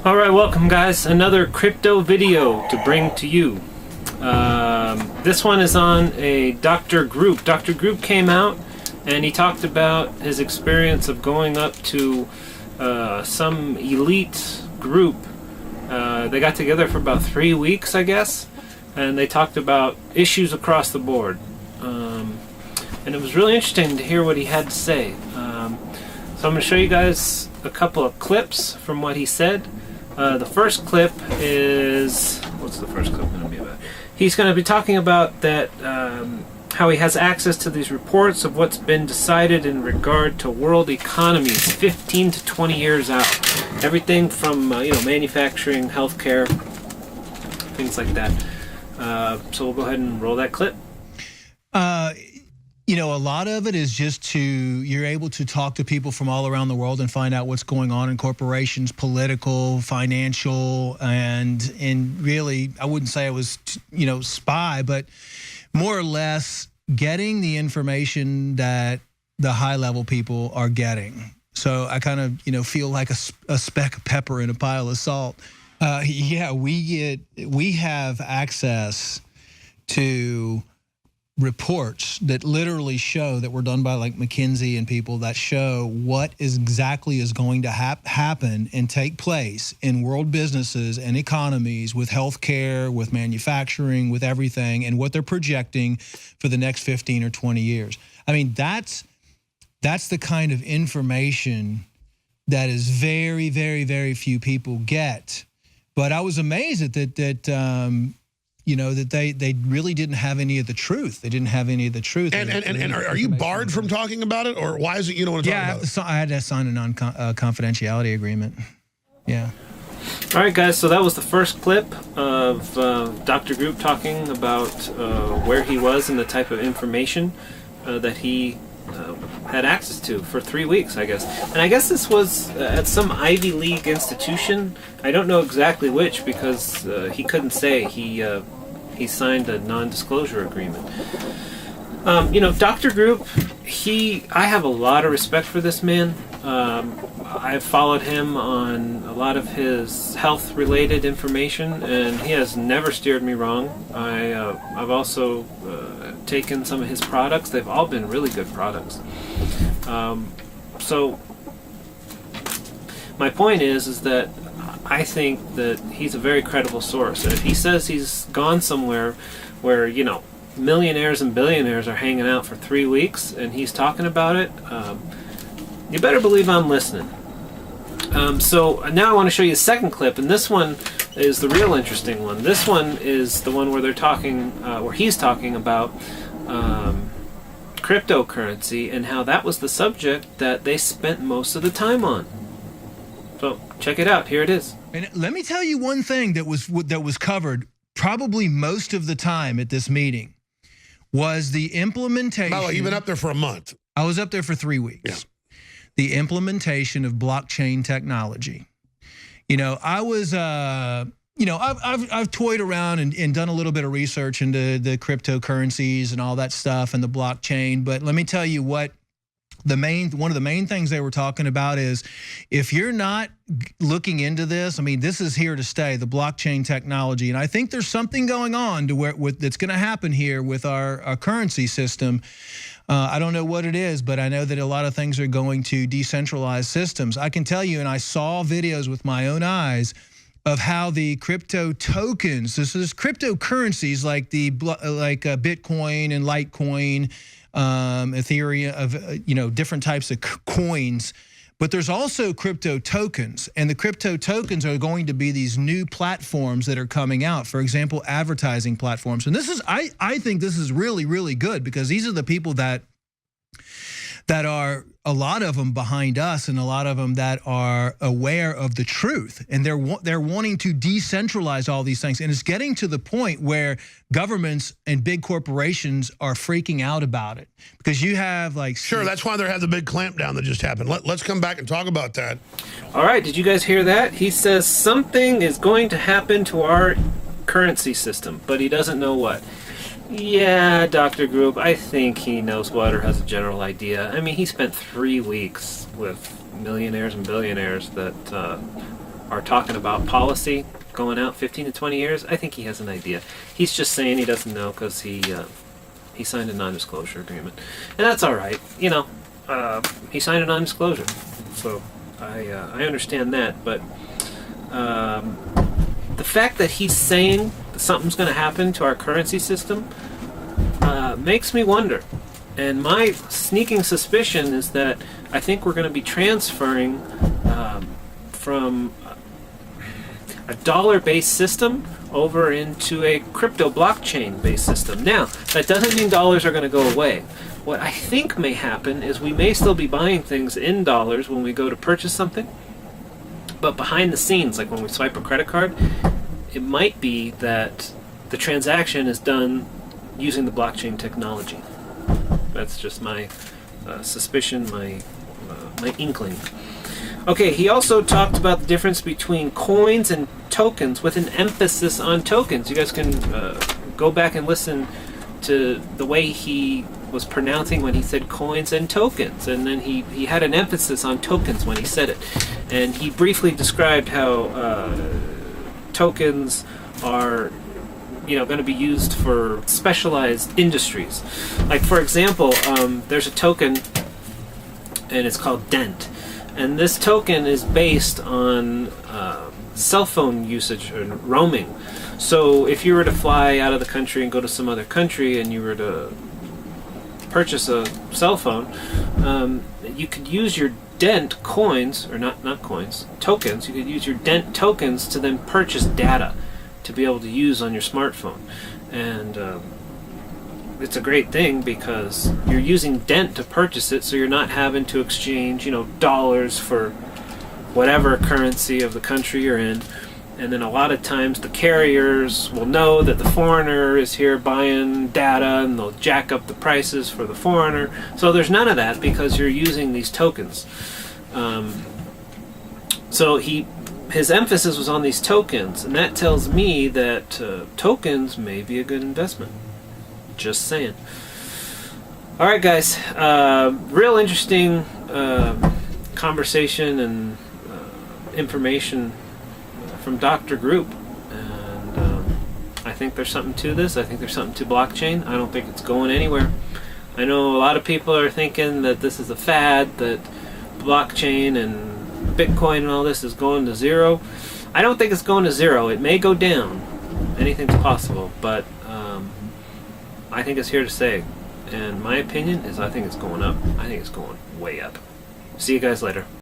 Alright, welcome guys. Another crypto video to bring to you. This one is on a Dr. Group. Dr. Group came out and he talked about his experience of going up to some elite group. They got together for about 3 weeks, I guess, and they talked about issues across the board. And it was really interesting to hear what he had to say. So I'm going to show you guys a couple of clips from what he said. The first clip is... What's the first clip going to be about? He's going to be talking about that how he has access to these reports of what's been decided in regard to world economies 15 to 20 years out. Everything from manufacturing, healthcare, things like that. So we'll go ahead and roll that clip. A lot of it is just you're able to talk to people from all around the world and find out what's going on in corporations, political, financial, and really, I wouldn't say I was, spy, but more or less getting the information that the high level people are getting. So I kind of, feel like a speck of pepper in a pile of salt. Yeah, we have access to reports that literally show that were done by like McKinsey and people that show what exactly is going to happen and take place in world businesses and economies with healthcare, with manufacturing, with everything, and what they're projecting for the next 15 or 20 years. I mean, that's the kind of information that is very, very, very few people get. But I was amazed at that they really didn't have any of the truth. They didn't have any of the truth. And are you barred from talking about it, or why is it you don't want to talk about it? I had to sign a confidentiality agreement. Yeah. All right, guys. So that was the first clip of Dr. Group talking about where he was and the type of information that he had access to for 3 weeks, I guess. And I guess this was at some Ivy League institution. I don't know exactly which because he couldn't say. He signed a non-disclosure agreement. Dr. Group, I have a lot of respect for this man. I've followed him on a lot of his health-related information, and he has never steered me wrong. I've also taken some of his products. They've all been really good products. So my point is that I think that he's a very credible source. And if he says he's gone somewhere where, millionaires and billionaires are hanging out for 3 weeks and he's talking about it, you better believe I'm listening. So now I want to show you a second clip, and this one is the real interesting one. This one is the one where they're talking, where he's talking about cryptocurrency and how that was the subject that they spent most of the time on. So check it out. Here it is. And let me tell you one thing that was covered probably most of the time at this meeting was the implementation. By the way, you've been up there for a month. I was up there for 3 weeks. Yeah. The implementation of blockchain technology. I was, I've toyed around and done a little bit of research into the cryptocurrencies and all that stuff and the blockchain. But let me tell you what. One of the main things they were talking about is if you're not looking into this, I mean, this is here to stay, the blockchain technology. And I think there's something going on that's going to happen here with our currency system. I don't know what it is, but I know that a lot of things are going to decentralized systems. I can tell you, and I saw videos with my own eyes of how the crypto tokens, this is cryptocurrencies like Bitcoin and Litecoin, Ethereum, different types of coins, but there's also crypto tokens, and the crypto tokens are going to be these new platforms that are coming out. For example, advertising platforms, and this is I think this is really, really good because these are the people that are, a lot of them behind us and a lot of them that are aware of the truth, and they're wanting to decentralize all these things, and it's getting to the point where governments and big corporations are freaking out about it because you have like... Sure, that's why there had the big clampdown that just happened. Let's come back and talk about that. All right, did you guys hear that? He says something is going to happen to our currency system, but he doesn't know what. Yeah, Dr. Group, I think he knows what or has a general idea. I mean, he spent 3 weeks with millionaires and billionaires that are talking about policy going out 15 to 20 years, I think he has an idea. He's just saying he doesn't know because he signed a non-disclosure agreement, and that's all right. You know, he signed a non-disclosure, so I understand that. But the fact that he's saying that something's going to happen to our currency system makes me wonder. And my sneaking suspicion is that I think we're going to be transferring from a dollar-based system over into a crypto blockchain-based system. Now, that doesn't mean dollars are going to go away. What I think may happen is we may still be buying things in dollars when we go to purchase something, but behind the scenes, like when we swipe a credit card, it might be that the transaction is done using the blockchain technology. That's just my suspicion, my inkling. Okay, he also talked about the difference between coins and tokens with an emphasis on tokens. You guys can go back and listen to the way he was pronouncing when he said coins and tokens, and then he had an emphasis on tokens when he said it. And he briefly described how tokens are going to be used for specialized industries. Like, for example, there's a token, and it's called DENT. And this token is based on cell phone usage and roaming. So if you were to fly out of the country and go to some other country and you were to purchase a cell phone, you could use your DENT coins, or not coins, tokens. You could use your DENT tokens to then purchase data to be able to use on your smartphone. And it's a great thing because you're using DENT to purchase it, so you're not having to exchange, dollars for whatever currency of the country you're in. And then a lot of times the carriers will know that the foreigner is here buying data, and they'll jack up the prices for the foreigner. So there's none of that because you're using these tokens. So his emphasis was on these tokens, and that tells me that tokens may be a good investment. Just saying. All right, guys. Real interesting conversation and information from Dr. Group, and I think there's something to this. I think there's something to blockchain. I don't think it's going anywhere. I know a lot of people are thinking that this is a fad, that blockchain and Bitcoin and all this is going to zero. I don't think it's going to zero. It may go down. Anything's possible, but I think it's here to stay. And my opinion is I think it's going up. I think it's going way up. See you guys later.